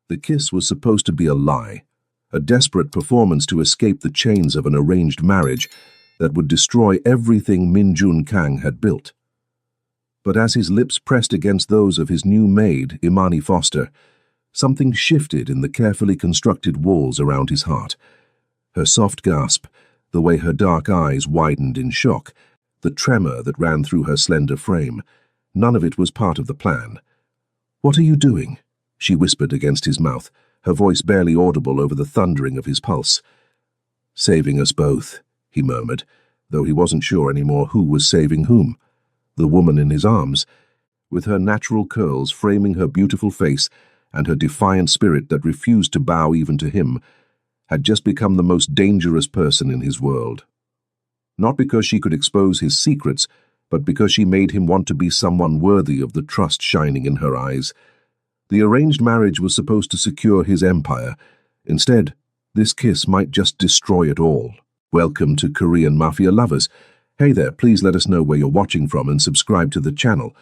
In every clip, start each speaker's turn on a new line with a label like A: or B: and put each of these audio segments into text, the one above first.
A: The kiss was supposed to be a lie, a desperate performance to escape the chains of an arranged marriage that would destroy everything Min Jun Kang had built. But as his lips pressed against those of his new maid, Imani Foster, something shifted in the carefully constructed walls around his heart. Her soft gasp, the way her dark eyes widened in shock, the tremor that ran through her slender frame, none of it was part of the plan. "What are you doing?" she whispered against his mouth, her voice barely audible over the thundering of his pulse. "Saving us both," he murmured, though he wasn't sure anymore who was saving whom. The woman in his arms, with her natural curls framing her beautiful face and her defiant spirit that refused to bow even to him, had just become the most dangerous person in his world. Not because she could expose his secrets, but because she made him want to be someone worthy of the trust shining in her eyes. The arranged marriage was supposed to secure his empire. Instead, this kiss might just destroy it all. Welcome to Korean Mafia lovers. Hey there, please let us know where you're watching from and subscribe to the channel.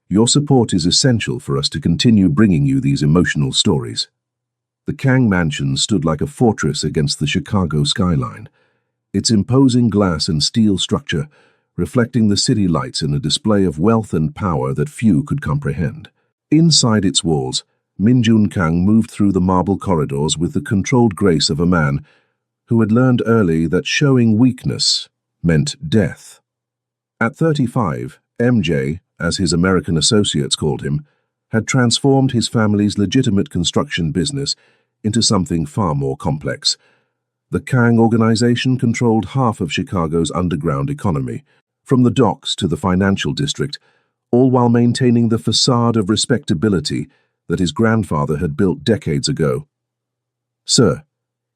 A: Your support is essential for us to continue bringing you these emotional stories. The Kang mansion stood like a fortress against the Chicago skyline, its imposing glass and steel structure reflecting the city lights in a display of wealth and power that few could comprehend. Inside its walls, Min Jun Kang moved through the marble corridors with the controlled grace of a man who had learned early that showing weakness meant death. At 35, MJ, as his American associates called him, had transformed his family's legitimate construction business into something far more complex. The Kang organization controlled half of Chicago's underground economy, from the docks to the financial district, all while maintaining the facade of respectability that his grandfather had built decades ago. "Sir,"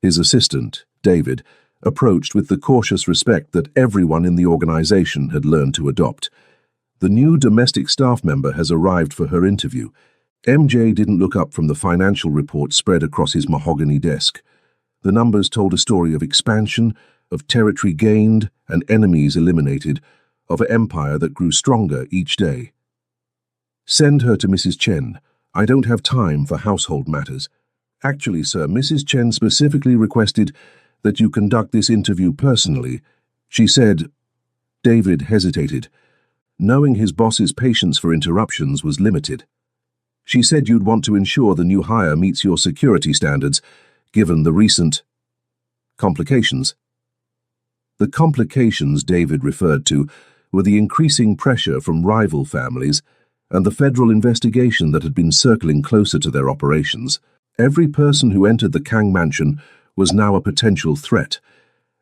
A: his assistant, David, approached with the cautious respect that everyone in the organization had learned to adopt. "The new domestic staff member has arrived for her interview." MJ didn't look up from the financial report spread across his mahogany desk. The numbers told a story of expansion, of territory gained and enemies eliminated, of an empire that grew stronger each day. "Send her to Mrs. Chen. I don't have time for household matters." "Actually, sir, Mrs. Chen specifically requested that you conduct this interview personally," she said. David hesitated, knowing his boss's patience for interruptions was limited. "She said you'd want to ensure the new hire meets your security standards, given the recent complications." The complications David referred to were the increasing pressure from rival families and the federal investigation that had been circling closer to their operations. Every person who entered the Kang mansion was now a potential threat,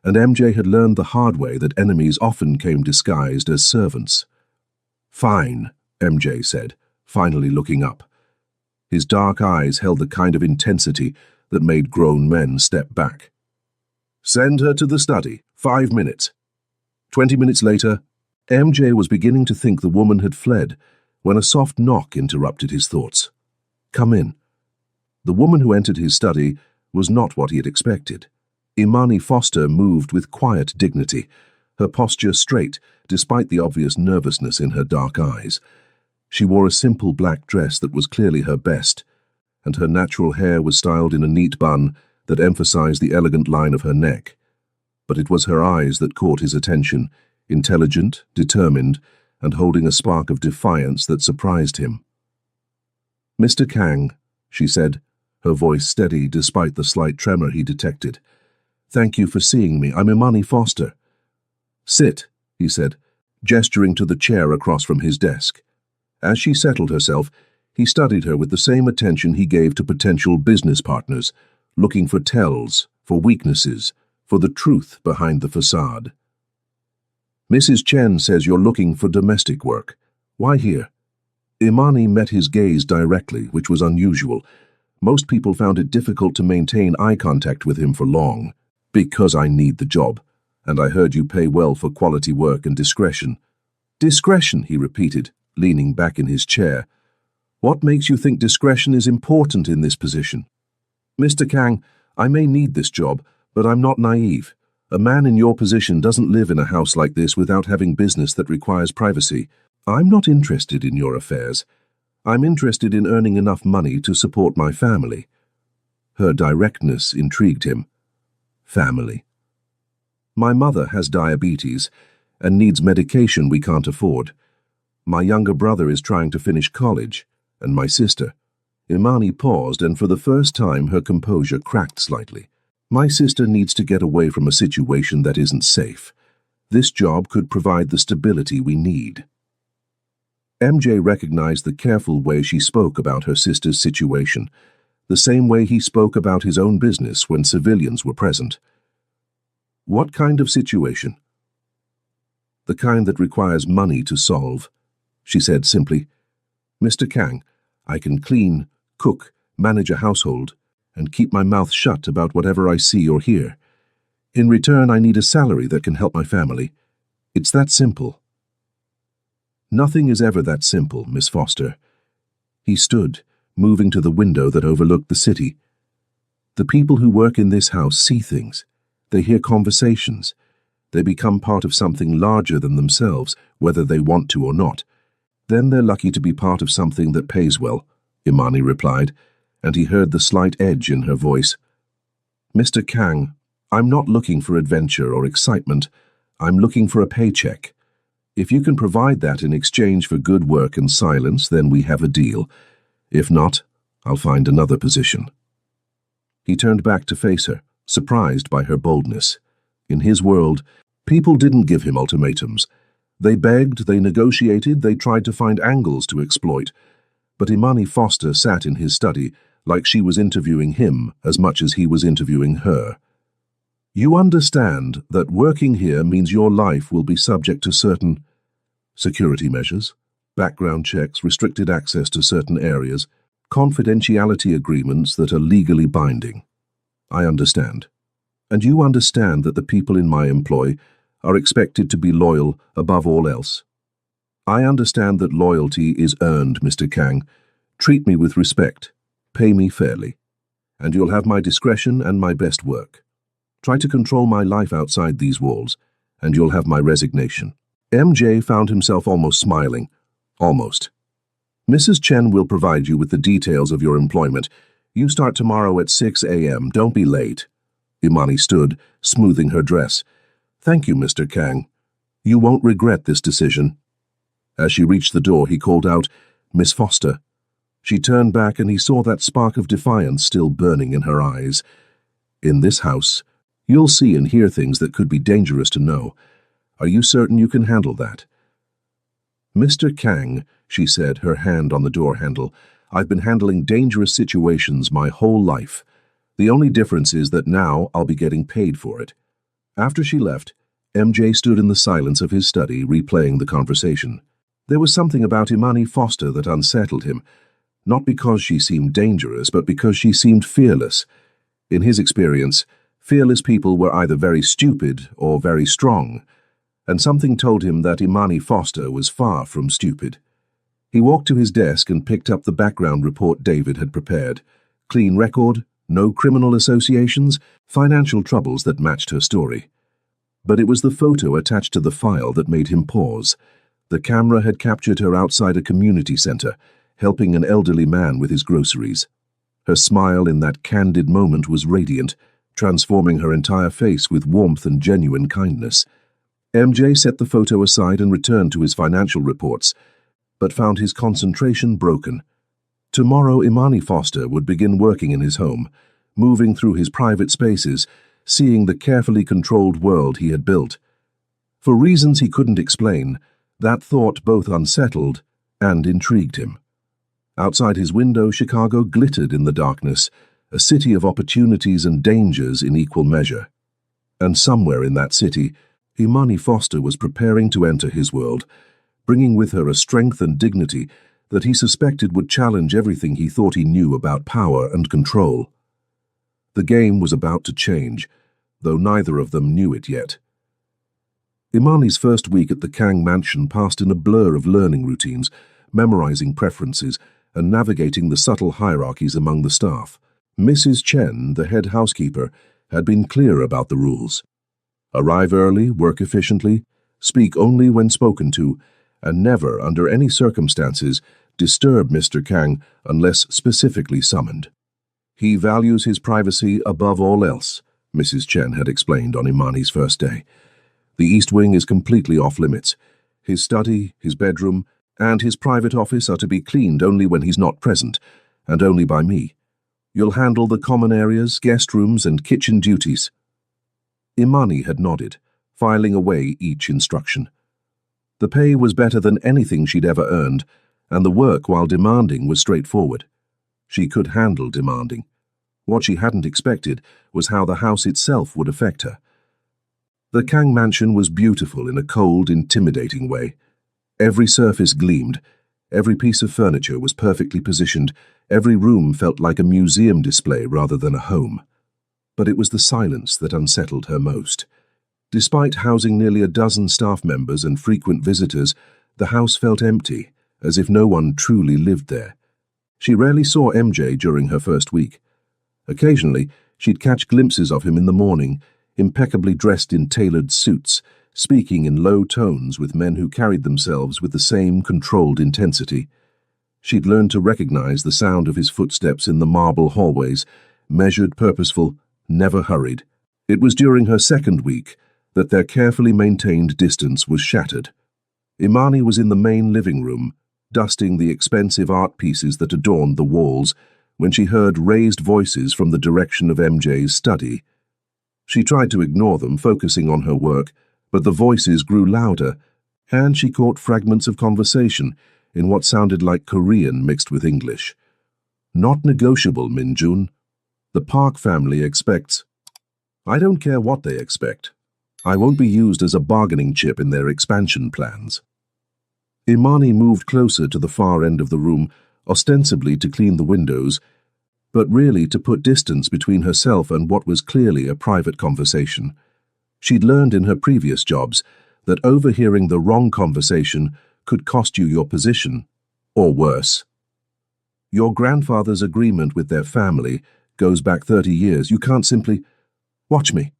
A: and MJ had learned the hard way that enemies often came disguised as servants. "Fine," MJ said, finally looking up. His dark eyes held the kind of intensity that made grown men step back. "Send her to the study. 5 minutes." 20 minutes later, MJ was beginning to think the woman had fled when a soft knock interrupted his thoughts. "Come in." The woman who entered his study was not what he had expected. Imani Foster moved with quiet dignity, her posture straight despite the obvious nervousness in her dark eyes. She wore a simple black dress that was clearly her best, and her natural hair was styled in a neat bun that emphasized the elegant line of her neck. But it was her eyes that caught his attention, intelligent, determined, and holding a spark of defiance that surprised him. "Mr. Kang," she said, her voice steady despite the slight tremor he detected. "Thank you for seeing me. I'm Imani Foster." "Sit," he said, gesturing to the chair across from his desk. As she settled herself, he studied her with the same attention he gave to potential business partners, looking for tells, for weaknesses, for the truth behind the facade. "Mrs. Chen says you're looking for domestic work. Why here?" Imani met his gaze directly, which was unusual. Most people found it difficult to maintain eye contact with him for long. "Because I need the job, and I heard you pay well for quality work and discretion." "Discretion," he repeated, leaning back in his chair. "What makes you think discretion is important in this position?" "Mr. Kang, I may need this job, but I'm not naive. A man in your position doesn't live in a house like this without having business that requires privacy. I'm not interested in your affairs. I'm interested in earning enough money to support my family." Her directness intrigued him. Family. My mother has diabetes and needs medication we can't afford. My younger brother is trying to finish college, and my sister. Imani paused, and for the first time her composure cracked slightly. My sister needs to get away from a situation that isn't safe. This job could provide the stability we need. MJ recognized the careful way she spoke about her sister's situation, the same way he spoke about his own business when civilians were present. What kind of situation? The kind that requires money to solve, she said simply. Mr. Kang, I can clean, cook, manage a household, and keep my mouth shut about whatever I see or hear. In return, I need a salary that can help my family. It's that simple. Nothing is ever that simple, Miss Foster. He stood, moving to the window that overlooked the city. The people who work in this house see things. They hear conversations. They become part of something larger than themselves, whether they want to or not. Then they're lucky to be part of something that pays well, Imani replied, and he heard the slight edge in her voice. Mr. Kang, I'm not looking for adventure or excitement. I'm looking for a paycheck. If you can provide that in exchange for good work and silence, then we have a deal. If not, I'll find another position. He turned back to face her, surprised by her boldness. In his world, people didn't give him ultimatums. They begged, they negotiated, they tried to find angles to exploit. But Imani Foster sat in his study like she was interviewing him as much as he was interviewing her. You understand that working here means your life will be subject to certain security measures, background checks, restricted access to certain areas, confidentiality agreements that are legally binding. I understand. And you understand that the people in my employ are expected to be loyal above all else. I understand that loyalty is earned, Mr. Kang. Treat me with respect. Pay me fairly. And you'll have my discretion and my best work. Try to control my life outside these walls, and you'll have my resignation. MJ found himself almost smiling. Almost. Mrs. Chen will provide you with the details of your employment. You start tomorrow at 6 a.m. Don't be late. Imani stood, smoothing her dress. Thank you, Mr. Kang. You won't regret this decision. As she reached the door, he called out, Miss Foster. She turned back and he saw that spark of defiance still burning in her eyes. In this house, you'll see and hear things that could be dangerous to know. Are you certain you can handle that? Mr. Kang, she said, her hand on the door handle, I've been handling dangerous situations my whole life. The only difference is that now I'll be getting paid for it. After she left, MJ stood in the silence of his study, replaying the conversation. There was something about Imani Foster that unsettled him, not because she seemed dangerous, but because she seemed fearless. In his experience, fearless people were either very stupid or very strong, and something told him that Imani Foster was far from stupid. He walked to his desk and picked up the background report David had prepared. Clean record, no criminal associations, financial troubles that matched her story. But it was the photo attached to the file that made him pause. The camera had captured her outside a community center, helping an elderly man with his groceries. Her smile in that candid moment was radiant, transforming her entire face with warmth and genuine kindness. MJ set the photo aside and returned to his financial reports, but found his concentration broken. Tomorrow Imani Foster would begin working in his home, moving through his private spaces, seeing the carefully controlled world he had built. For reasons he couldn't explain, that thought both unsettled and intrigued him. Outside his window, Chicago glittered in the darkness, a city of opportunities and dangers in equal measure. And somewhere in that city, Imani Foster was preparing to enter his world, bringing with her a strength and dignity that he suspected would challenge everything he thought he knew about power and control. The game was about to change, though neither of them knew it yet. Imani's first week at the Kang mansion passed in a blur of learning routines, memorizing preferences, and navigating the subtle hierarchies among the staff. Mrs. Chen, the head housekeeper, had been clear about the rules. Arrive early, work efficiently, speak only when spoken to, and never, under any circumstances, disturb Mr. Kang unless specifically summoned. He values his privacy above all else, Mrs. Chen had explained on Imani's first day. The East Wing is completely off-limits. His study, his bedroom, and his private office are to be cleaned only when he's not present, and only by me. You'll handle the common areas, guest rooms, and kitchen duties. Imani had nodded, filing away each instruction. The pay was better than anything she'd ever earned, and the work, while demanding, was straightforward. She could handle demanding. What she hadn't expected was how the house itself would affect her. The Kang mansion was beautiful in a cold, intimidating way. Every surface gleamed, every piece of furniture was perfectly positioned, every room felt like a museum display rather than a home. But it was the silence that unsettled her most. Despite housing nearly a dozen staff members and frequent visitors, the house felt empty, as if no one truly lived there. She rarely saw MJ during her first week. Occasionally, she'd catch glimpses of him in the morning, impeccably dressed in tailored suits, speaking in low tones with men who carried themselves with the same controlled intensity. She'd learned to recognize the sound of his footsteps in the marble hallways, measured, purposeful, never hurried. It was during her second week that their carefully maintained distance was shattered. Imani was in the main living room, dusting the expensive art pieces that adorned the walls, when she heard raised voices from the direction of MJ's study. She tried to ignore them, focusing on her work, but the voices grew louder, and she caught fragments of conversation in what sounded like Korean mixed with English. Not negotiable, Minjun. The Park family expects. I don't care what they expect. I won't be used as a bargaining chip in their expansion plans. Imani moved closer to the far end of the room, ostensibly to clean the windows, but really to put distance between herself and what was clearly a private conversation. She'd learned in her previous jobs that overhearing the wrong conversation could cost you your position, or worse. Your grandfather's agreement with their family goes back 30 years. You can't simply... Watch me.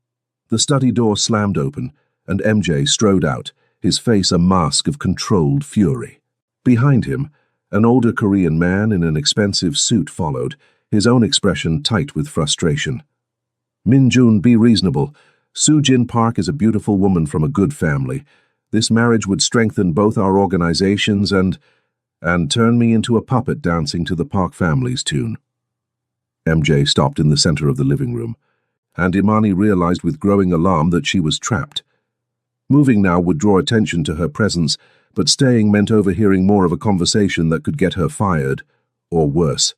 A: The study door slammed open, and MJ strode out, his face a mask of controlled fury. Behind him, an older Korean man in an expensive suit followed, his own expression tight with frustration. Minjun, be reasonable. Soo-jin Park is a beautiful woman from a good family. This marriage would strengthen both our organizations and turn me into a puppet dancing to the Park family's tune. MJ stopped in the center of the living room, and Imani realized with growing alarm that she was trapped. Moving now would draw attention to her presence, but staying meant overhearing more of a conversation that could get her fired, or worse.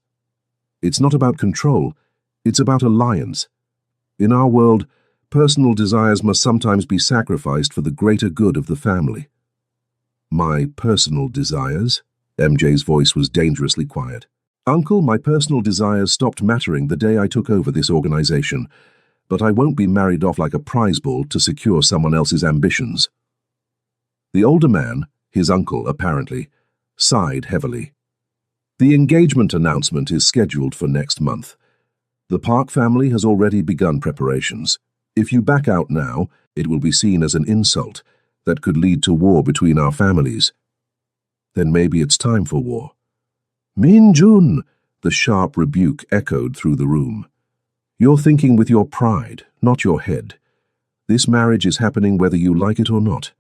A: It's not about control, it's about alliance. In our world, personal desires must sometimes be sacrificed for the greater good of the family. My personal desires? MJ's voice was dangerously quiet. Uncle, my personal desires stopped mattering the day I took over this organization, but I won't be married off like a prize bull to secure someone else's ambitions. The older man, his uncle apparently, sighed heavily. The engagement announcement is scheduled for next month. The Park family has already begun preparations. If you back out now, it will be seen as an insult that could lead to war between our families. Then maybe it's time for war. Minjun! The sharp rebuke echoed through the room. You're thinking with your pride, not your head. This marriage is happening whether you like it or not.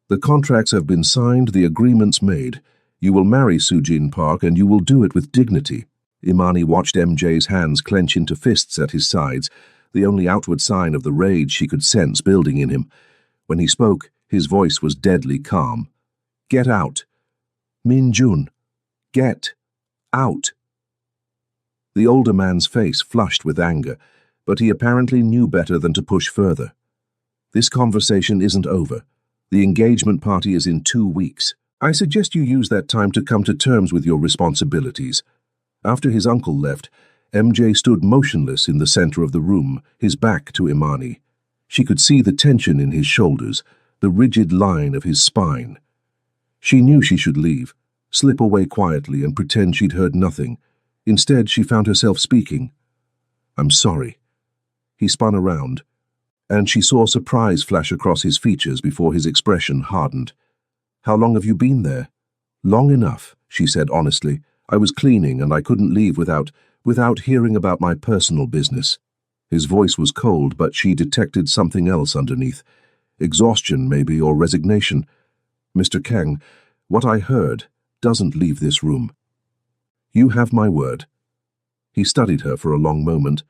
A: The contracts have been signed, the agreements made. You will marry Soo-jin Park, and you will do it with dignity. Imani watched MJ's hands clench into fists at his sides, the only outward sign of the rage she could sense building in him. When he spoke, his voice was deadly calm. Get out. Minjun. Get out. The older man's face flushed with anger, but he apparently knew better than to push further. This conversation isn't over. The engagement party is in 2 weeks. I suggest you use that time to come to terms with your responsibilities. After his uncle left, MJ stood motionless in the center of the room, his back to Imani. She could see the tension in his shoulders, the rigid line of his spine. She knew she should leave, slip away quietly and pretend she'd heard nothing. Instead, she found herself speaking. I'm sorry. He spun around, and she saw surprise flash across his features before his expression hardened. How long have you been there? Long enough, she said honestly. I was cleaning and I couldn't leave without without hearing about my personal business. His voice was cold, but she detected something else underneath. Exhaustion, maybe, or resignation. Mr. Kang, what I heard doesn't leave this room. You have my word. He studied her for a long moment,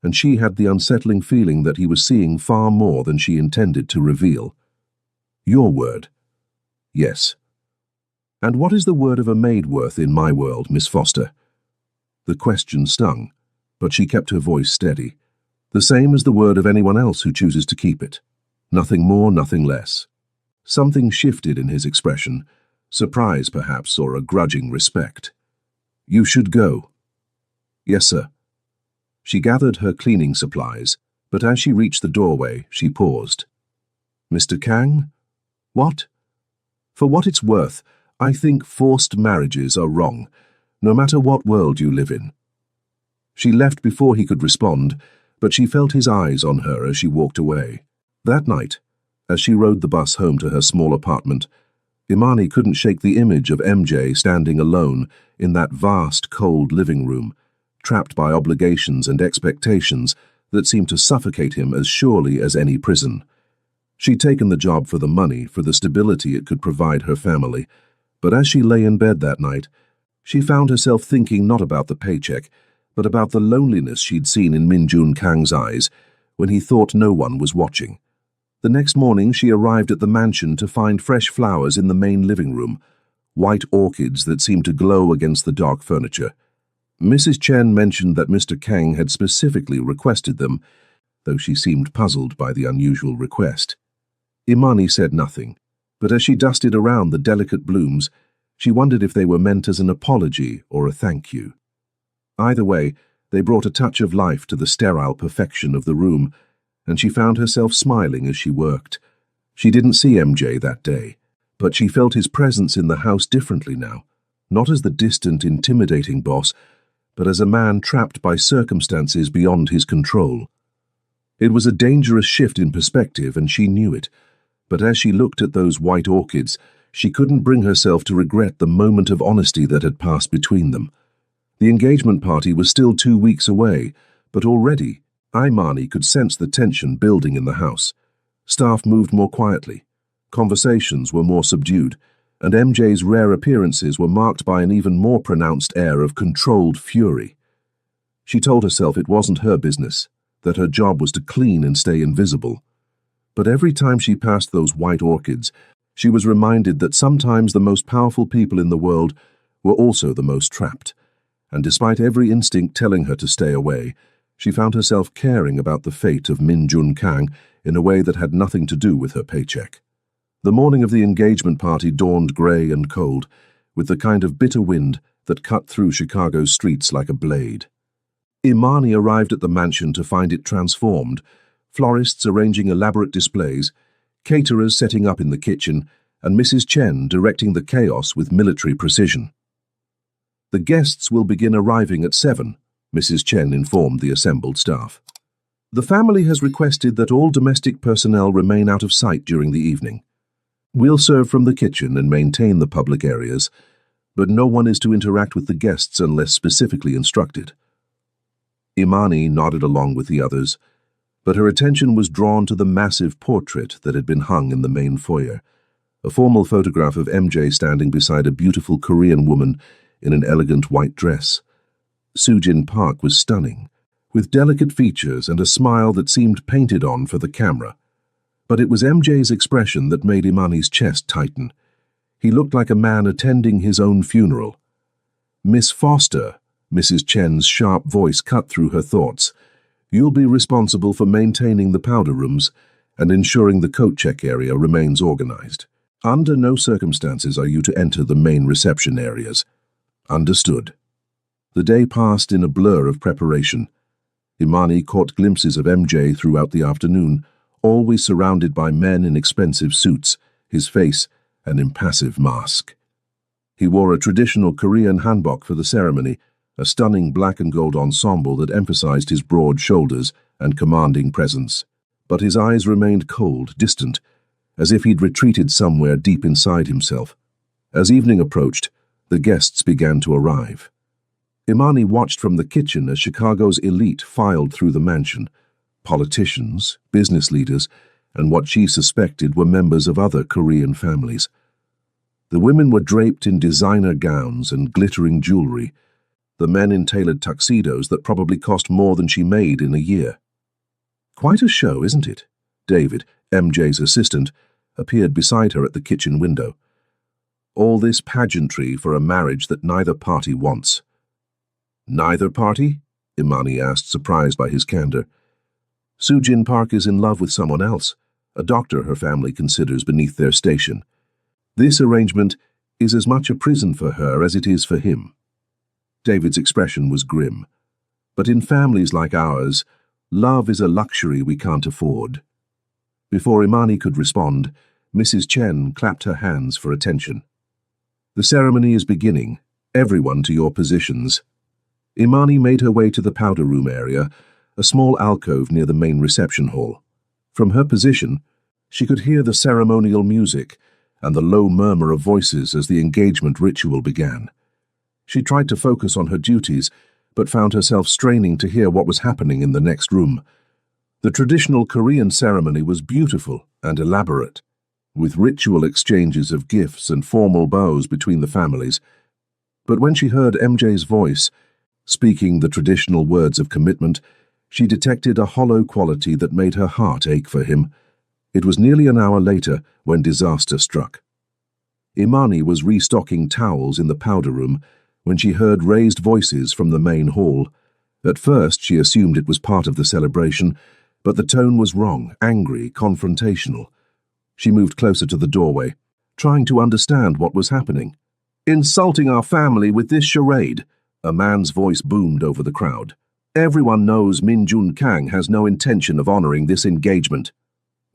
A: and she had the unsettling feeling that he was seeing far more than she intended to reveal. Your word. Yes. And what is the word of a maid worth in my world, Miss Foster? The question stung, but she kept her voice steady. The same as the word of anyone else who chooses to keep it. Nothing more, nothing less. Something shifted in his expression, surprise perhaps, or a grudging respect. You should go. Yes, sir. She gathered her cleaning supplies, but as she reached the doorway, she paused. Mr. Kang? What? For what it's worth, I think forced marriages are wrong, no matter what world you live in. She left before he could respond, but she felt his eyes on her as she walked away. That night, as she rode the bus home to her small apartment, Imani couldn't shake the image of MJ standing alone in that vast, cold living room, trapped by obligations and expectations that seemed to suffocate him as surely as any prison. She'd taken the job for the money, for the stability it could provide her family, but as she lay in bed that night, she found herself thinking not about the paycheck, but about the loneliness she'd seen in Min-jun Kang's eyes when he thought no one was watching. The next morning she arrived at the mansion to find fresh flowers in the main living room, white orchids that seemed to glow against the dark furniture. Mrs. Chen mentioned that Mr. Kang had specifically requested them, though she seemed puzzled by the unusual request. Imani said nothing, but as she dusted around the delicate blooms, she wondered if they were meant as an apology or a thank you. Either way, they brought a touch of life to the sterile perfection of the room, and she found herself smiling as she worked. She didn't see MJ that day, but she felt his presence in the house differently now, not as the distant, intimidating boss, but as a man trapped by circumstances beyond his control. It was a dangerous shift in perspective, and she knew it, but as she looked at those white orchids, she couldn't bring herself to regret the moment of honesty that had passed between them. The engagement party was still 2 weeks away, but already Imani could sense the tension building in the house. Staff moved more quietly, conversations were more subdued, and MJ's rare appearances were marked by an even more pronounced air of controlled fury. She told herself it wasn't her business, that her job was to clean and stay invisible. But every time she passed those white orchids, she was reminded that sometimes the most powerful people in the world were also the most trapped. And despite every instinct telling her to stay away, she found herself caring about the fate of Min-jun Kang in a way that had nothing to do with her paycheck. The morning of the engagement party dawned grey and cold, with the kind of bitter wind that cut through Chicago's streets like a blade. Imani arrived at the mansion to find it transformed, florists arranging elaborate displays, caterers setting up in the kitchen, and Mrs. Chen directing the chaos with military precision. The guests will begin arriving at 7, Mrs. Chen informed the assembled staff. The family has requested that all domestic personnel remain out of sight during the evening. We'll serve from the kitchen and maintain the public areas, but no one is to interact with the guests unless specifically instructed. Imani nodded along with the others, but her attention was drawn to the massive portrait that had been hung in the main foyer, a formal photograph of MJ standing beside a beautiful Korean woman in an elegant white dress. Sujin Park was stunning, with delicate features and a smile that seemed painted on for the camera. But it was MJ's expression that made Imani's chest tighten. He looked like a man attending his own funeral. Miss Foster, Mrs. Chen's sharp voice cut through her thoughts. You'll be responsible for maintaining the powder rooms and ensuring the coat check area remains organized. Under no circumstances are you to enter the main reception areas. Understood. The day passed in a blur of preparation. Imani caught glimpses of MJ throughout the afternoon, always surrounded by men in expensive suits, his face an impassive mask. He wore a traditional Korean hanbok for the ceremony, a stunning black and gold ensemble that emphasized his broad shoulders and commanding presence. But his eyes remained cold, distant, as if he'd retreated somewhere deep inside himself. As evening approached, the guests began to arrive. Imani watched from the kitchen as Chicago's elite filed through the mansion. Politicians, business leaders, and what she suspected were members of other Korean families. The women were draped in designer gowns and glittering jewelry, the men in tailored tuxedos that probably cost more than she made in a year. Quite a show, isn't it? David, MJ's assistant, appeared beside her at the kitchen window. All this pageantry for a marriage that neither party wants. Neither party? Imani asked, surprised by his candor. Soo-jin Park is in love with someone else, a doctor her family considers beneath their station. This arrangement is as much a prison for her as it is for him. David's expression was grim. But in families like ours, love is a luxury we can't afford. Before Imani could respond, Mrs. Chen clapped her hands for attention. The ceremony is beginning. Everyone to your positions. Imani made her way to the powder room area, a small alcove near the main reception hall. From her position, she could hear the ceremonial music and the low murmur of voices as the engagement ritual began. She tried to focus on her duties, but found herself straining to hear what was happening in the next room. The traditional Korean ceremony was beautiful and elaborate, with ritual exchanges of gifts and formal bows between the families. But when she heard MJ's voice, speaking the traditional words of commitment, she detected a hollow quality that made her heart ache for him. It was nearly an hour later when disaster struck. Imani was restocking towels in the powder room when she heard raised voices from the main hall. At first she assumed it was part of the celebration, but the tone was wrong, angry, confrontational. She moved closer to the doorway, trying to understand what was happening. "Insulting our family with this charade," a man's voice boomed over the crowd. "Everyone knows Min Jun Kang has no intention of honoring this engagement."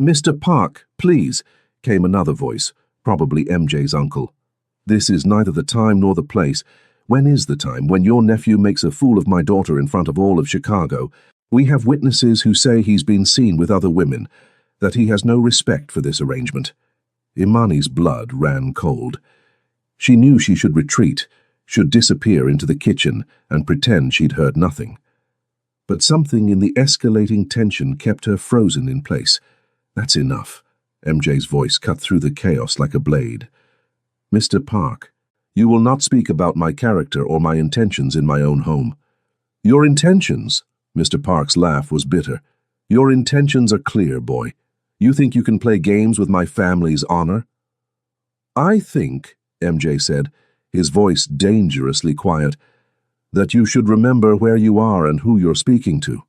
A: "Mr. Park, please," came another voice, probably MJ's uncle. "This is neither the time nor the place. When is the time? When your nephew makes a fool of my daughter in front of all of Chicago? We have witnesses who say he's been seen with other women, that he has no respect for this arrangement." Imani's blood ran cold. She knew she should retreat, should disappear into the kitchen and pretend she'd heard nothing. But something in the escalating tension kept her frozen in place. "That's enough," MJ's voice cut through the chaos like a blade. "Mr. Park, you will not speak about my character or my intentions in my own home." "Your intentions?" Mr. Park's laugh was bitter. "Your intentions are clear, boy. You think you can play games with my family's honor?" "I think," MJ said, his voice dangerously quiet, "that you should remember where you are and who you're speaking to."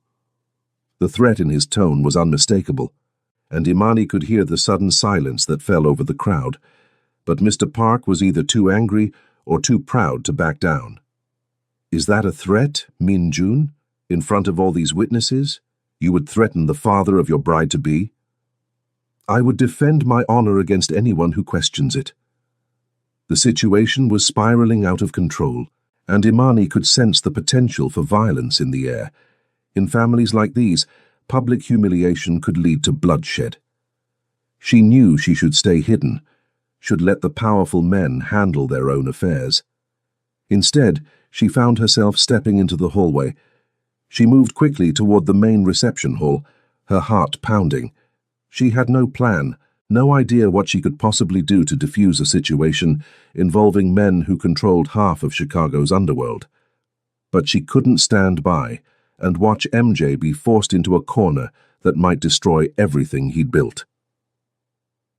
A: The threat in his tone was unmistakable, and Imani could hear the sudden silence that fell over the crowd. But Mr. Park was either too angry or too proud to back down. "Is that a threat, Min Jun? In front of all these witnesses? You would threaten the father of your bride-to-be?" "I would defend my honor against anyone who questions it." The situation was spiraling out of control, and Imani could sense the potential for violence in the air. In families like these, public humiliation could lead to bloodshed. She knew she should stay hidden, should let the powerful men handle their own affairs. Instead, she found herself stepping into the hallway. She moved quickly toward the main reception hall, her heart pounding. She had no plan, no idea what she could possibly do to defuse a situation involving men who controlled half of Chicago's underworld. But she couldn't stand by and watch MJ be forced into a corner that might destroy everything he'd built.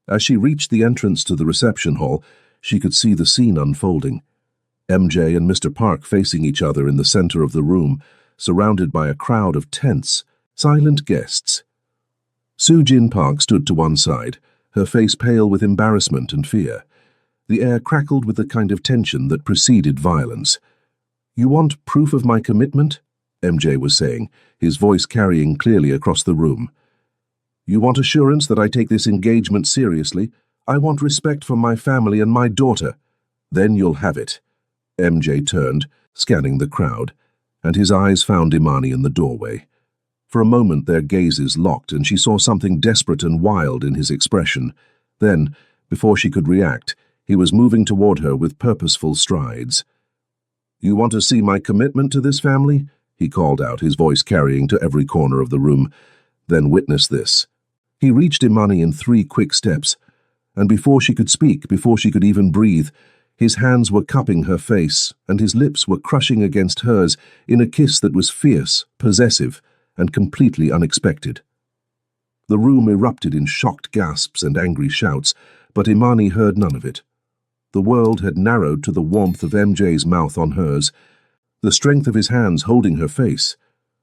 A: As she reached the entrance to the reception hall, she could see the scene unfolding. MJ and Mr. Park facing each other in the center of the room, surrounded by a crowd of tense, silent guests. Soo-jin Park stood to one side, her face pale with embarrassment and fear. The air crackled with the kind of tension that preceded violence. "You want proof of my commitment?" MJ was saying, his voice carrying clearly across the room. "You want assurance that I take this engagement seriously? I want respect for my family and my daughter. Then you'll have it." MJ turned, scanning the crowd, and his eyes found Imani in the doorway. For a moment their gazes locked, and she saw something desperate and wild in his expression. Then, before she could react, he was moving toward her with purposeful strides. You want to see my commitment to this family? He called out, his voice carrying to every corner of the room. Then witness this. He reached Imani in 3 quick steps, and before she could speak, before she could even breathe, his hands were cupping her face, and his lips were crushing against hers in a kiss that was fierce, possessive, and completely unexpected. The room erupted in shocked gasps and angry shouts, but Imani heard none of it. The world had narrowed to the warmth of MJ's mouth on hers, the strength of his hands holding her face,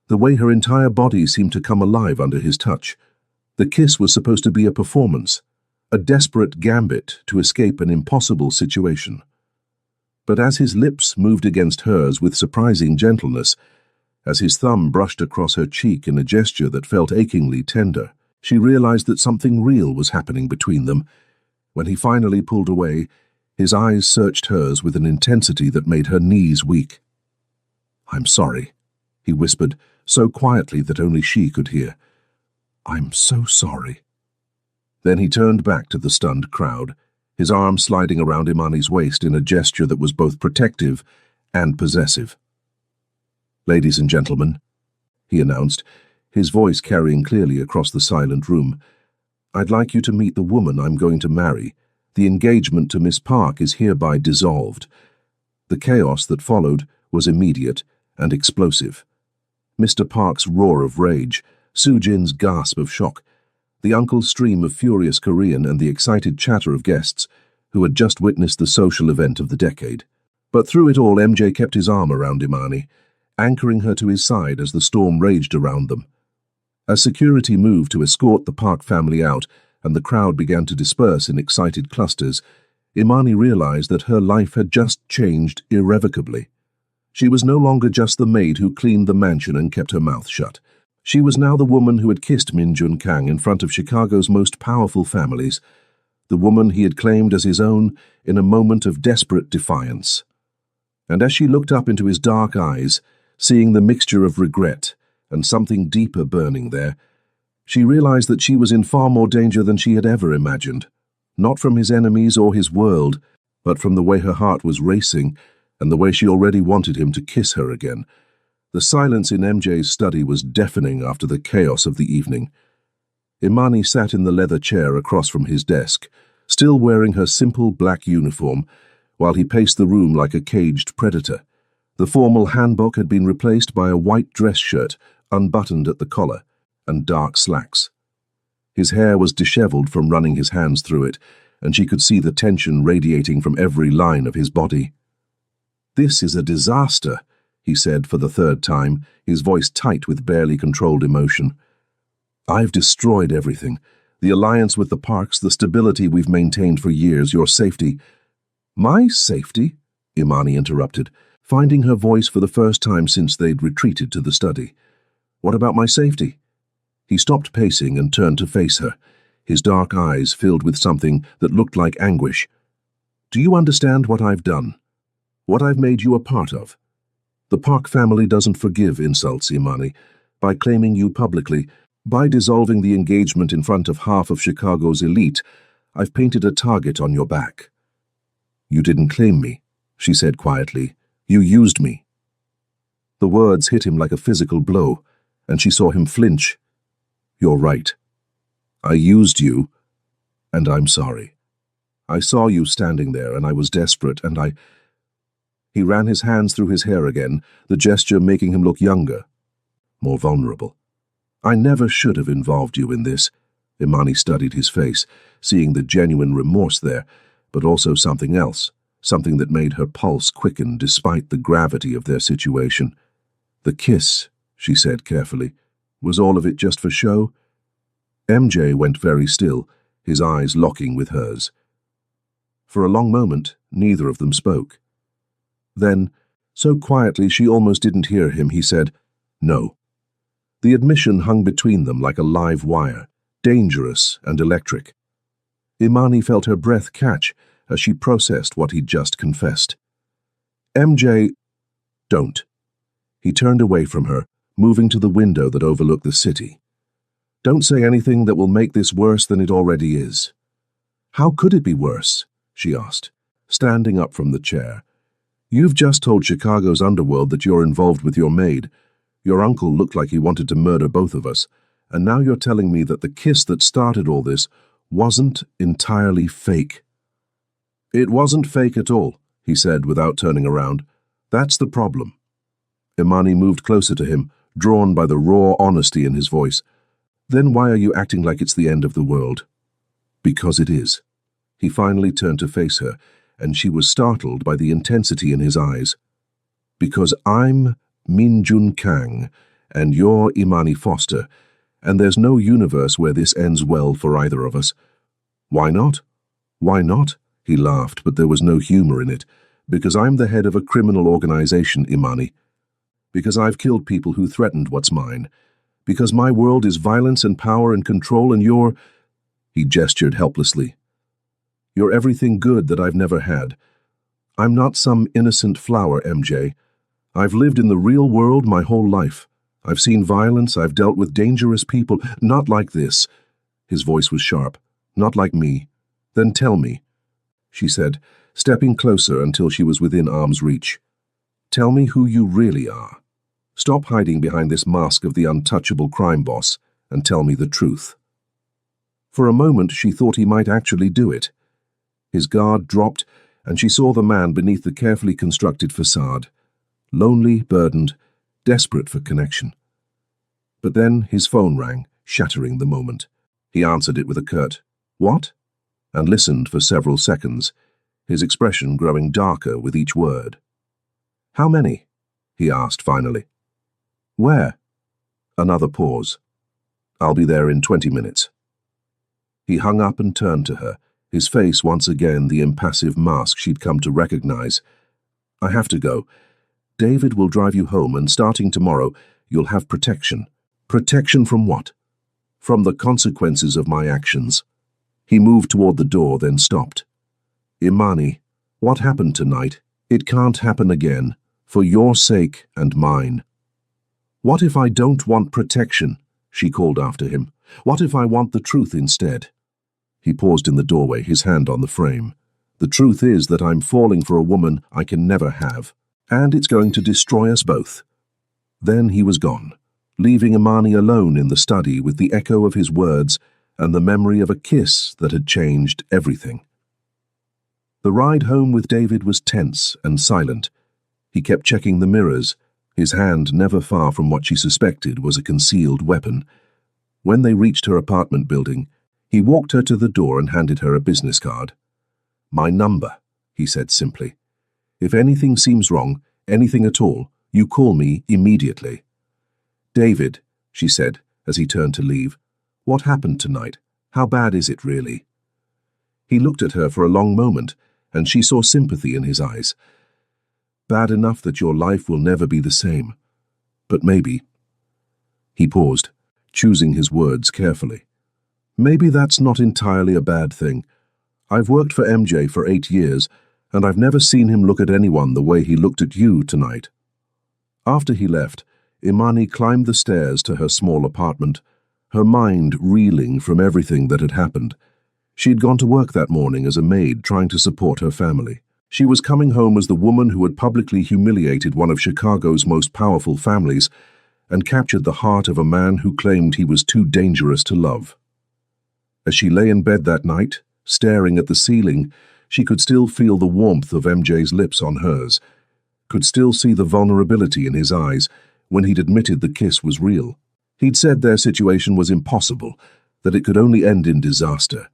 A: the way her entire body seemed to come alive under his touch. The kiss was supposed to be a performance, a desperate gambit to escape an impossible situation. But as his lips moved against hers with surprising gentleness, as his thumb brushed across her cheek in a gesture that felt achingly tender, she realized that something real was happening between them. When he finally pulled away, his eyes searched hers with an intensity that made her knees weak. "I'm sorry," he whispered, so quietly that only she could hear. "I'm so sorry." Then he turned back to the stunned crowd, his arm sliding around Imani's waist in a gesture that was both protective and possessive. "Ladies and gentlemen," he announced, his voice carrying clearly across the silent room, "I'd like you to meet the woman I'm going to marry. The engagement to Miss Park is hereby dissolved." The chaos that followed was immediate and explosive. Mr. Park's roar of rage, Soo-jin's gasp of shock, the uncle's stream of furious Korean, and the excited chatter of guests who had just witnessed the social event of the decade. But through it all, MJ kept his arm around Imani, anchoring her to his side as the storm raged around them. As security moved to escort the Park family out and the crowd began to disperse in excited clusters, Imani realized that her life had just changed irrevocably. She was no longer just the maid who cleaned the mansion and kept her mouth shut. She was now the woman who had kissed Min Jun Kang in front of Chicago's most powerful families, the woman he had claimed as his own in a moment of desperate defiance. And as she looked up into his dark eyes, seeing the mixture of regret and something deeper burning there, she realized that she was in far more danger than she had ever imagined, not from his enemies or his world, but from the way her heart was racing and the way she already wanted him to kiss her again. The silence in MJ's study was deafening after the chaos of the evening. Imani sat in the leather chair across from his desk, still wearing her simple black uniform, while he paced the room like a caged predator. The formal hanbok had been replaced by a white dress shirt, unbuttoned at the collar, and dark slacks. His hair was disheveled from running his hands through it, and she could see the tension radiating from every line of his body. "This is a disaster," he said for the 3rd time, his voice tight with barely controlled emotion. "I've destroyed everything. The alliance with the Parks, the stability we've maintained for years, your safety." "My safety?" Imani interrupted, finding her voice for the first time since they'd retreated to the study. "What about my safety?" He stopped pacing and turned to face her, his dark eyes filled with something that looked like anguish. "Do you understand what I've done? What I've made you a part of? The Park family doesn't forgive insults, Imani. By claiming you publicly, by dissolving the engagement in front of half of Chicago's elite, I've painted a target on your back." "You didn't claim me," she said quietly. "You used me." The words hit him like a physical blow, and she saw him flinch. "You're right. I used you, and I'm sorry. I saw you standing there, and I was desperate, and I—" He ran his hands through his hair again, the gesture making him look younger, more vulnerable. "I never should have involved you in this." Imani studied his face, seeing the genuine remorse there, but also something else, something that made her pulse quicken despite the gravity of their situation. "The kiss," she said carefully. "Was all of it just for show?" MJ went very still, his eyes locking with hers. For a long moment, neither of them spoke. Then, so quietly she almost didn't hear him, he said, "No." The admission hung between them like a live wire, dangerous and electric. Imani felt her breath catch as she processed what he'd just confessed. "MJ, don't." He turned away from her, moving to the window that overlooked the city. "Don't say anything that will make this worse than it already is." "How could it be worse?" she asked, standing up from the chair. You've just told Chicago's underworld that you're involved with your maid. Your uncle looked like he wanted to murder both of us, and now you're telling me that the kiss that started all this wasn't entirely fake. It wasn't fake at all, he said without turning around. That's the problem. Imani moved closer to him, drawn by the raw honesty in his voice. Then why are you acting like it's the end of the world? Because it is. He finally turned to face her, and she was startled by the intensity in his eyes. Because I'm Min Jun Kang, and you're Imani Foster, and there's no universe where this ends well for either of us. Why not? Why not? He laughed, but there was no humor in it. Because I'm the head of a criminal organization, Imani. Because I've killed people who threatened what's mine. Because my world is violence and power and control, and you're... He gestured helplessly. You're everything good that I've never had. I'm not some innocent flower, MJ. I've lived in the real world my whole life. I've seen violence, I've dealt with dangerous people, not like this. His voice was sharp. Not like me. Then tell me, she said, stepping closer until she was within arm's reach. Tell me who you really are. Stop hiding behind this mask of the untouchable crime boss, and tell me the truth. For a moment she thought he might actually do it. His guard dropped, and she saw the man beneath the carefully constructed facade, lonely, burdened, desperate for connection. But then his phone rang, shattering the moment. He answered it with a curt, "What?" and listened for several seconds, his expression growing darker with each word. "How many?" he asked finally. "Where?" Another pause. "I'll be there in 20 minutes. He hung up and turned to her, his face once again the impassive mask she'd come to recognize. "I have to go. David will drive you home, and starting tomorrow, you'll have protection." "Protection from what?" "From the consequences of my actions." He moved toward the door, then stopped. "Imani, what happened tonight? It can't happen again, for your sake and mine." "What if I don't want protection?" she called after him. "What if I want the truth instead?" He paused in the doorway, his hand on the frame. "The truth is that I'm falling for a woman I can never have, and it's going to destroy us both." Then he was gone, leaving Imani alone in the study with the echo of his words and the memory of a kiss that had changed everything. The ride home with David was tense and silent. He kept checking the mirrors, his hand never far from what she suspected was a concealed weapon. When they reached her apartment building, he walked her to the door and handed her a business card. "My number," he said simply. "If anything seems wrong, anything at all, you call me immediately." "David," she said as he turned to leave, "what happened tonight? How bad is it really?" He looked at her for a long moment, and she saw sympathy in his eyes. "Bad enough that your life will never be the same. But maybe..." He paused, choosing his words carefully. "Maybe that's not entirely a bad thing. I've worked for MJ for 8 years, and I've never seen him look at anyone the way he looked at you tonight." After he left, Imani climbed the stairs to her small apartment, her mind reeling from everything that had happened. She'd gone to work that morning as a maid trying to support her family. She was coming home as the woman who had publicly humiliated one of Chicago's most powerful families and captured the heart of a man who claimed he was too dangerous to love. As she lay in bed that night, staring at the ceiling, she could still feel the warmth of MJ's lips on hers, could still see the vulnerability in his eyes when he'd admitted the kiss was real. He'd said their situation was impossible, that it could only end in disaster.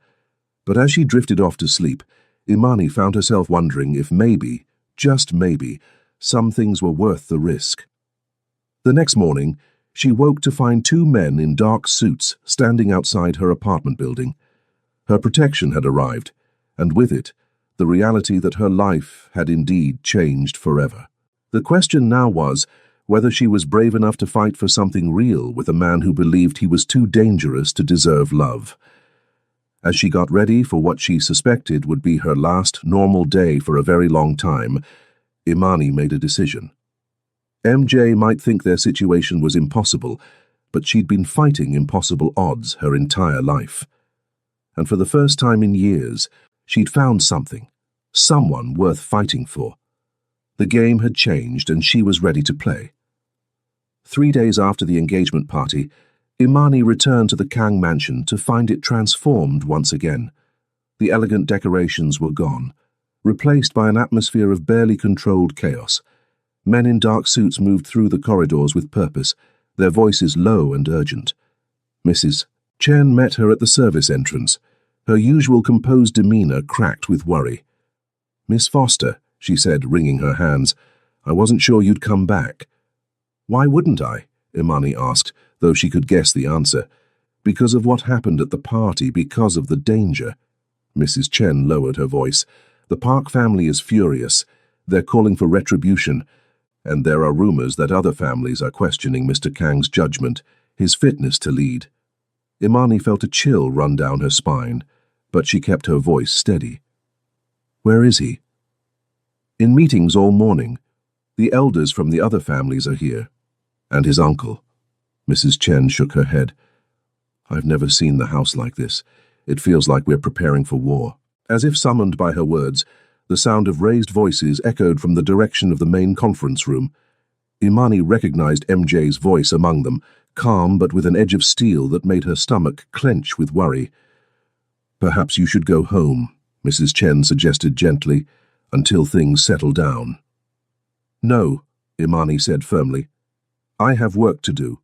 A: But as she drifted off to sleep, Imani found herself wondering if maybe, just maybe, some things were worth the risk. The next morning, she woke to find 2 men in dark suits standing outside her apartment building. Her protection had arrived, and with it, the reality that her life had indeed changed forever. The question now was whether she was brave enough to fight for something real with a man who believed he was too dangerous to deserve love. As she got ready for what she suspected would be her last normal day for a very long time, Imani made a decision. MJ might think their situation was impossible, but she'd been fighting impossible odds her entire life. And for the first time in years, she'd found something, someone worth fighting for. The game had changed and she was ready to play. 3 days after the engagement party, Imani returned to the Kang mansion to find it transformed once again. The elegant decorations were gone, replaced by an atmosphere of barely controlled chaos. Men in dark suits moved through the corridors with purpose, their voices low and urgent. Mrs. Chen met her at the service entrance, her usual composed demeanor cracked with worry. "Miss Foster," she said, wringing her hands, "I wasn't sure you'd come back." "Why wouldn't I?" Imani asked, though she could guess the answer. "Because of what happened at the party, because of the danger." Mrs. Chen lowered her voice. "The Park family is furious. They're calling for retribution, and there are rumors that other families are questioning Mr. Kang's judgment, his fitness to lead." Imani felt a chill run down her spine, but she kept her voice steady. "Where is he?" "In meetings all morning. The elders from the other families are here. And his uncle." Mrs. Chen shook her head. "I've never seen the house like this. It feels like we're preparing for war." As if summoned by her words, the sound of raised voices echoed from the direction of the main conference room. Imani recognized MJ's voice among them, calm but with an edge of steel that made her stomach clench with worry. "Perhaps you should go home," Mrs. Chen suggested gently, "until things settle down." "No," Imani said firmly. "I have work to do."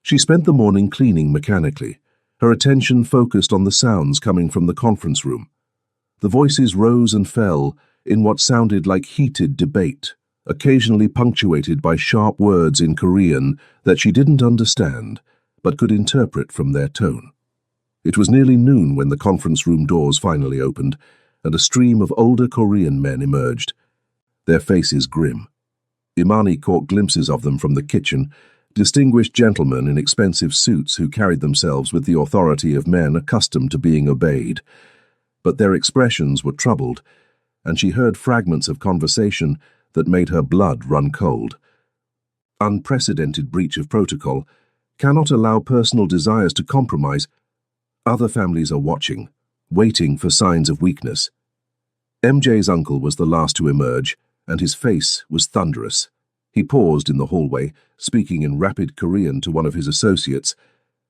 A: She spent the morning cleaning mechanically, her attention focused on the sounds coming from the conference room. The voices rose and fell in what sounded like heated debate, occasionally punctuated by sharp words in Korean that she didn't understand, but could interpret from their tone. It was nearly noon when the conference room doors finally opened, and a stream of older Korean men emerged, their faces grim. Imani caught glimpses of them from the kitchen, distinguished gentlemen in expensive suits who carried themselves with the authority of men accustomed to being obeyed. But their expressions were troubled, and she heard fragments of conversation that made her blood run cold. Unprecedented breach of protocol. Cannot allow personal desires to compromise. Other families are watching, waiting for signs of weakness. MJ's uncle was the last to emerge, and his face was thunderous. He paused in the hallway, speaking in rapid Korean to one of his associates,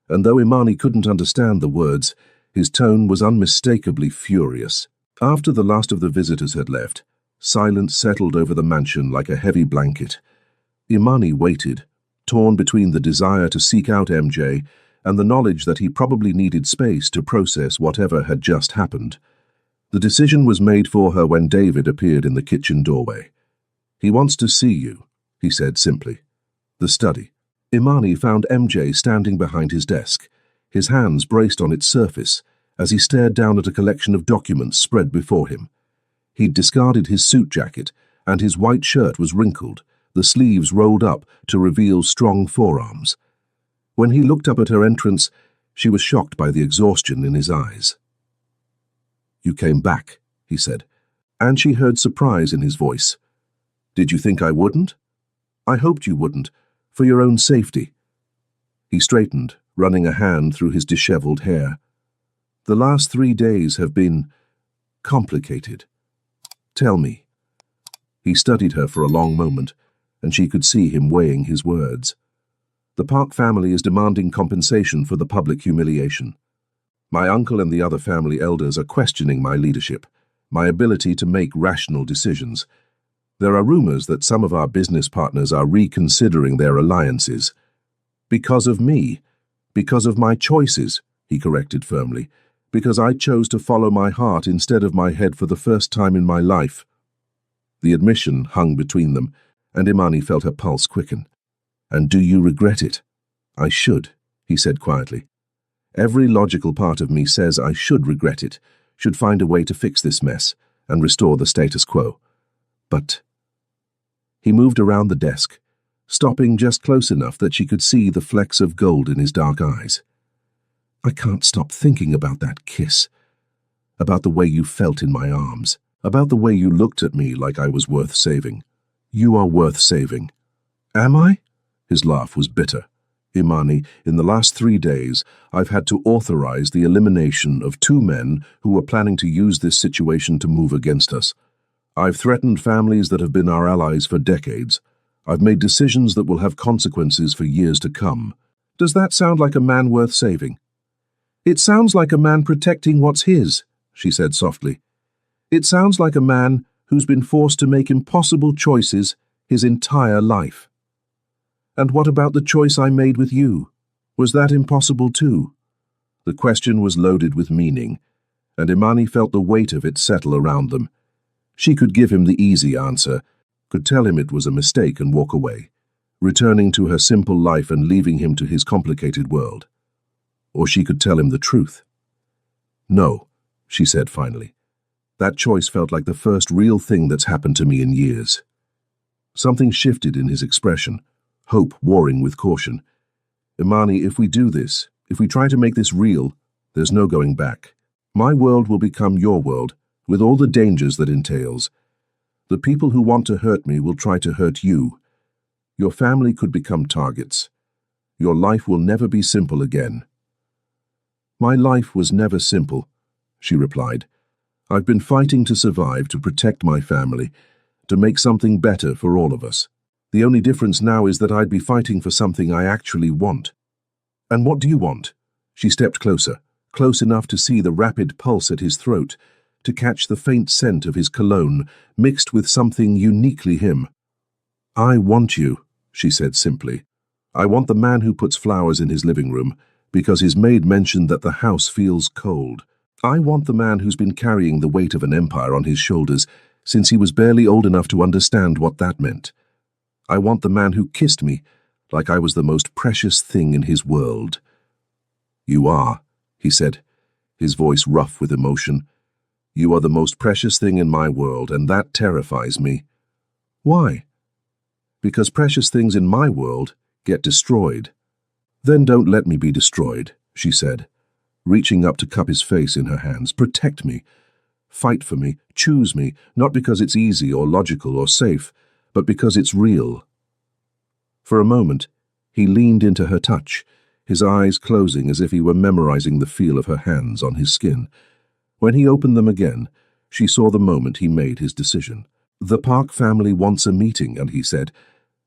A: and though Imani couldn't understand the words, his tone was unmistakably furious. After the last of the visitors had left, silence settled over the mansion like a heavy blanket. Imani waited, torn between the desire to seek out MJ and the knowledge that he probably needed space to process whatever had just happened. The decision was made for her when David appeared in the kitchen doorway. "He wants to see you," he said simply. "The study." Imani found MJ standing behind his desk, his hands braced on its surface, as he stared down at a collection of documents spread before him. He'd discarded his suit jacket, and his white shirt was wrinkled, the sleeves rolled up to reveal strong forearms. When he looked up at her entrance, she was shocked by the exhaustion in his eyes. "You came back," he said, and she heard surprise in his voice. "Did you think I wouldn't?" "I hoped you wouldn't, for your own safety." He straightened, running a hand through his disheveled hair. "The last 3 days have been complicated. Tell me." He studied her for a long moment, and she could see him weighing his words. "The Park family is demanding compensation for the public humiliation. My uncle and the other family elders are questioning my leadership, my ability to make rational decisions. There are rumors that some of our business partners are reconsidering their alliances. Because of me, because of my choices," he corrected firmly, "because I chose to follow my heart instead of my head for the first time in my life." The admission hung between them, and Imani felt her pulse quicken. "And do you regret it?" "I should," he said quietly. "Every logical part of me says I should regret it, should find a way to fix this mess and restore the status quo. But..." He moved around the desk, stopping just close enough that she could see the flecks of gold in his dark eyes. "I can't stop thinking about that kiss, about the way you felt in my arms, about the way you looked at me like I was worth saving. You are worth saving." "Am I?" His laugh was bitter. "Imani, in the last 3 days, I've had to authorize the elimination of 2 men who were planning to use this situation to move against us. I've threatened families that have been our allies for decades. I've made decisions that will have consequences for years to come. Does that sound like a man worth saving? It sounds like a man protecting what's his, she said softly. It sounds like a man who's been forced to make impossible choices his entire life. And what about the choice I made with you? Was that impossible too? The question was loaded with meaning, and Imani felt the weight of it settle around them. She could give him the easy answer, could tell him it was a mistake and walk away, returning to her simple life and leaving him to his complicated world. Or she could tell him the truth. No, she said finally. That choice felt like the first real thing that's happened to me in years. Something shifted in his expression, hope warring with caution. Imani, if we do this, if we try to make this real, there's no going back. My world will become your world, with all the dangers that entails. The people who want to hurt me will try to hurt you. Your family could become targets. Your life will never be simple again. My life was never simple, she replied. I've been fighting to survive, to protect my family, to make something better for all of us. The only difference now is that I'd be fighting for something I actually want. And what do you want? She stepped closer, close enough to see the rapid pulse at his throat, to catch the faint scent of his cologne, mixed with something uniquely him. I want you, she said simply. I want the man who puts flowers in his living room, because his maid mentioned that the house feels cold. I want the man who's been carrying the weight of an empire on his shoulders since he was barely old enough to understand what that meant. I want the man who kissed me like I was the most precious thing in his world. You are, he said, his voice rough with emotion. You are the most precious thing in my world, and that terrifies me. Why? Because precious things in my world get destroyed. Then don't let me be destroyed, she said, reaching up to cup his face in her hands. Protect me. Fight for me. Choose me, not because it's easy or logical or safe, but because it's real. For a moment, he leaned into her touch, his eyes closing as if he were memorizing the feel of her hands on his skin. When he opened them again, she saw the moment he made his decision. The Park family wants a meeting, and he said,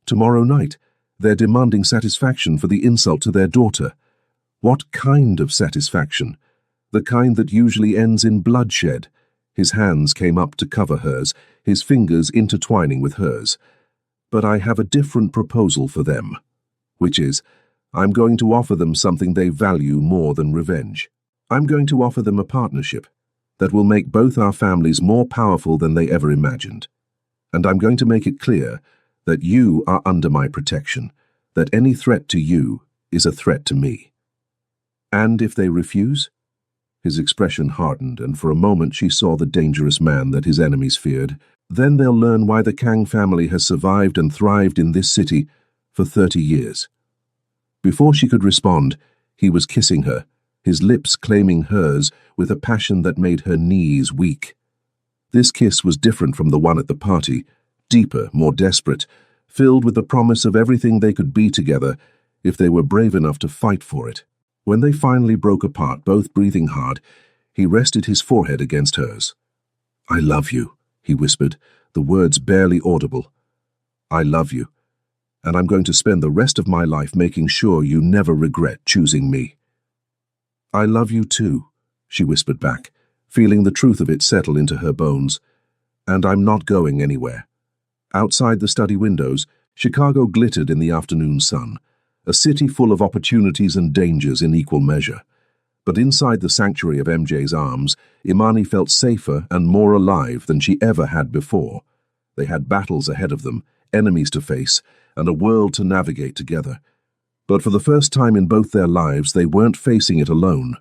A: tomorrow night. They're demanding satisfaction for the insult to their daughter. What kind of satisfaction? The kind that usually ends in bloodshed. His hands came up to cover hers, his fingers intertwining with hers. But I have a different proposal for them, which is, I'm going to offer them something they value more than revenge. I'm going to offer them a partnership that will make both our families more powerful than they ever imagined. And I'm going to make it clear that you are under my protection, that any threat to you is a threat to me. And if they refuse? His expression hardened, and for a moment she saw the dangerous man that his enemies feared. Then they'll learn why the Kang family has survived and thrived in this city for 30 years. Before she could respond, he was kissing her, his lips claiming hers with a passion that made her knees weak. This kiss was different from the one at the party, deeper, more desperate, filled with the promise of everything they could be together if they were brave enough to fight for it. When they finally broke apart, both breathing hard, he rested his forehead against hers. I love you, he whispered, the words barely audible. I love you, and I'm going to spend the rest of my life making sure you never regret choosing me. I love you too, she whispered back, feeling the truth of it settle into her bones. And I'm not going anywhere. Outside the study windows, Chicago glittered in the afternoon sun, a city full of opportunities and dangers in equal measure. But inside the sanctuary of MJ's arms, Imani felt safer and more alive than she ever had before. They had battles ahead of them, enemies to face, and a world to navigate together. But for the first time in both their lives, they weren't facing it alone.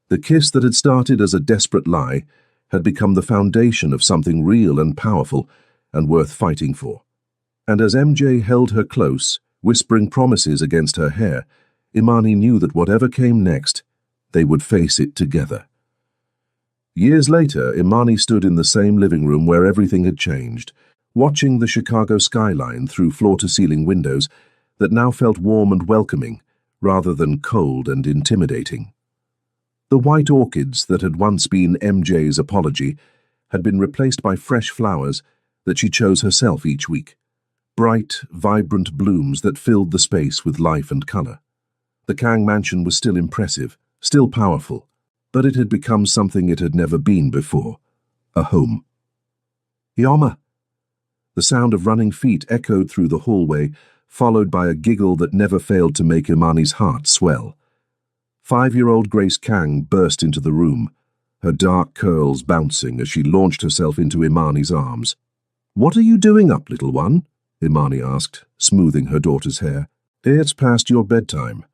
A: The kiss that had started as a desperate lie had become the foundation of something real and powerful and worth fighting for. And as MJ held her close, whispering promises against her hair, Imani knew that whatever came next, they would face it together. Years later, Imani stood in the same living room where everything had changed, watching the Chicago skyline through floor-to-ceiling windows that now felt warm and welcoming, rather than cold and intimidating. The white orchids that had once been MJ's apology had been replaced by fresh flowers that she chose herself each week. Bright, vibrant blooms that filled the space with life and color. The Kang mansion was still impressive, still powerful, but it had become something it had never been before. A home. Ioma! The sound of running feet echoed through the hallway, followed by a giggle that never failed to make Imani's heart swell. 5-year-old Grace Kang burst into the room, her dark curls bouncing as she launched herself into Imani's arms. "What are you doing up, little one?" Imani asked, smoothing her daughter's hair. "It's past your bedtime."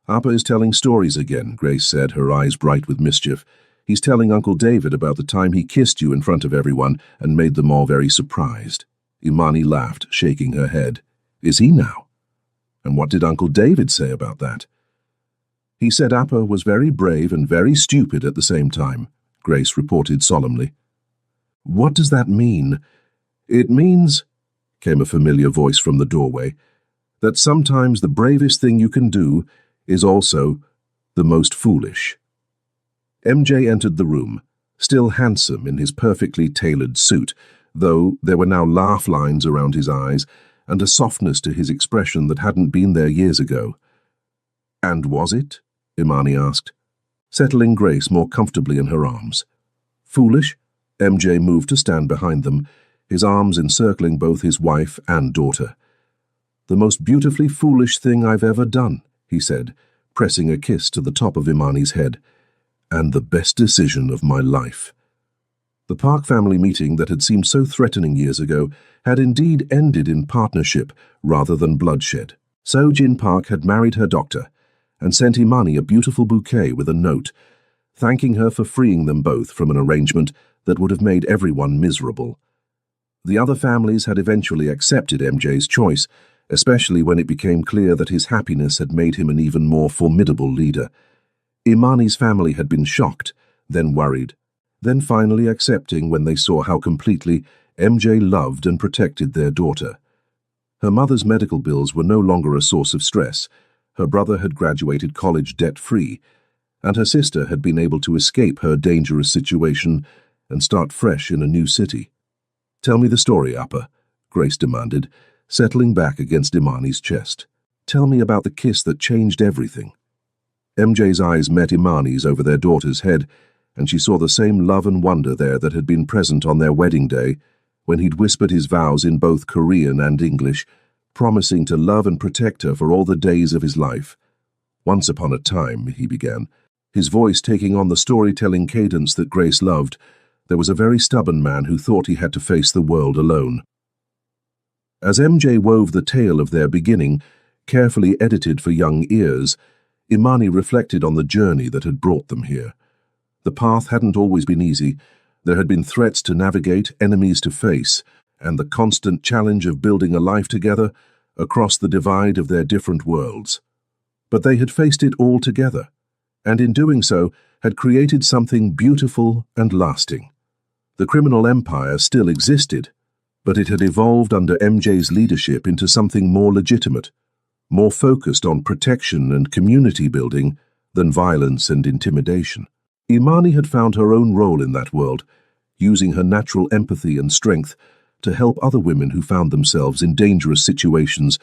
A: "Appa is telling stories again," Grace said, her eyes bright with mischief. "He's telling Uncle David about the time he kissed you in front of everyone and made them all very surprised." Imani laughed, shaking her head. "Is he now? And what did Uncle David say about that?" "He said Appa was very brave and very stupid at the same time," Grace reported solemnly. "What does that mean?" "It means," came a familiar voice from the doorway, "that sometimes the bravest thing you can do is also the most foolish." MJ entered the room, still handsome in his perfectly tailored suit, though there were now laugh lines around his eyes and a softness to his expression that hadn't been there years ago. "And was it?" Imani asked, settling Grace more comfortably in her arms. "Foolish?" MJ moved to stand behind them, his arms encircling both his wife and daughter. "The most beautifully foolish thing I've ever done," he said, pressing a kiss to the top of Imani's head. "And the best decision of my life." The Park family meeting that had seemed so threatening years ago had indeed ended in partnership rather than bloodshed. So Jin Park had married her doctor and sent Imani a beautiful bouquet with a note, thanking her for freeing them both from an arrangement that would have made everyone miserable. The other families had eventually accepted MJ's choice, especially when it became clear that his happiness had made him an even more formidable leader. Imani's family had been shocked, then worried, then finally accepting when they saw how completely MJ loved and protected their daughter. Her mother's medical bills were no longer a source of stress. Her brother had graduated college debt-free, and her sister had been able to escape her dangerous situation and start fresh in a new city. "Tell me the story, Appa," Grace demanded, settling back against Imani's chest. "Tell me about the kiss that changed everything." MJ's eyes met Imani's over their daughter's head, and she saw the same love and wonder there that had been present on their wedding day, when he'd whispered his vows in both Korean and English, promising to love and protect her for all the days of his life. "Once upon a time," he began, his voice taking on the storytelling cadence that Grace loved, "there was a very stubborn man who thought he had to face the world alone." As MJ wove the tale of their beginning, carefully edited for young ears, Imani reflected on the journey that had brought them here. The path hadn't always been easy. There had been threats to navigate, enemies to face, and the constant challenge of building a life together across the divide of their different worlds. But they had faced it all together, and in doing so had created something beautiful and lasting. The criminal empire still existed, but it had evolved under MJ's leadership into something more legitimate, more focused on protection and community building than violence and intimidation. Imani had found her own role in that world, using her natural empathy and strength to help other women who found themselves in dangerous situations,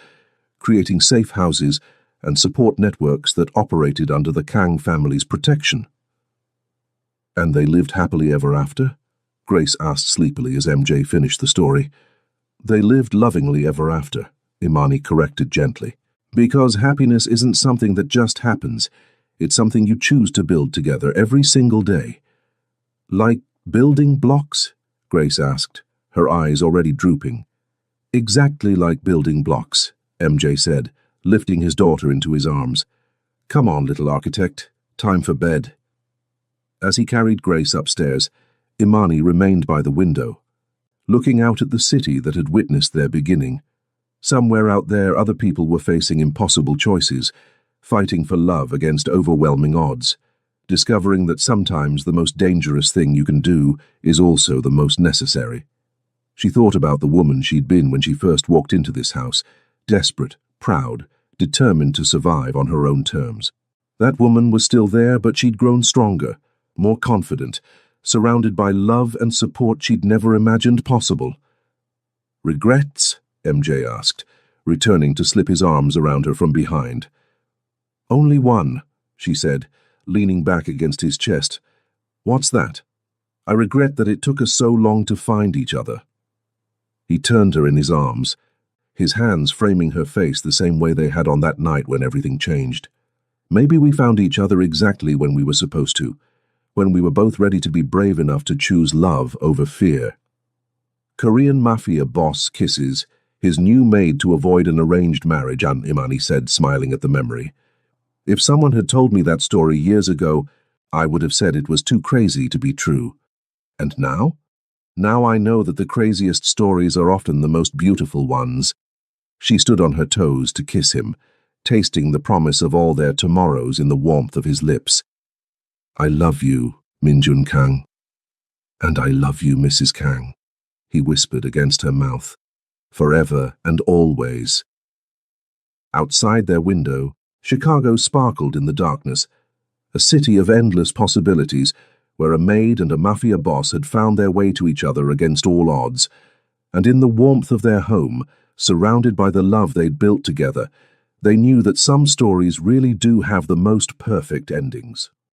A: creating safe houses and support networks that operated under the Kang family's protection. "And they lived happily ever after?" Grace asked sleepily as MJ finished the story. "They lived lovingly ever after," Imani corrected gently. "Because happiness isn't something that just happens. It's something you choose to build together every single day." "Like building blocks?" Grace asked, her eyes already drooping. "Exactly like building blocks," MJ said, lifting his daughter into his arms. "Come on, little architect. Time for bed." As he carried Grace upstairs, Imani remained by the window, looking out at the city that had witnessed their beginning. Somewhere out there, other people were facing impossible choices, fighting for love against overwhelming odds, discovering that sometimes the most dangerous thing you can do is also the most necessary. She thought about the woman she'd been when she first walked into this house, desperate, proud, determined to survive on her own terms. That woman was still there, but she'd grown stronger, more confident, surrounded by love and support she'd never imagined possible. "Regrets?" MJ asked, returning to slip his arms around her from behind. "Only one," she said, leaning back against his chest. "What's that?" "I regret that it took us so long to find each other." He turned her in his arms, his hands framing her face the same way they had on that night when everything changed. "Maybe we found each other exactly when we were supposed to, when we were both ready to be brave enough to choose love over fear." Korean Mafia boss kisses his new maid to avoid an arranged marriage, Imani said, smiling at the memory. "If someone had told me that story years ago, I would have said it was too crazy to be true. And now? Now I know that the craziest stories are often the most beautiful ones." She stood on her toes to kiss him, tasting the promise of all their tomorrows in the warmth of his lips. "I love you, Minjun Kang." "And I love you, Mrs. Kang," he whispered against her mouth. "Forever and always." Outside their window, Chicago sparkled in the darkness, a city of endless possibilities, where a maid and a mafia boss had found their way to each other against all odds, and in the warmth of their home, surrounded by the love they'd built together, they knew that some stories really do have the most perfect endings.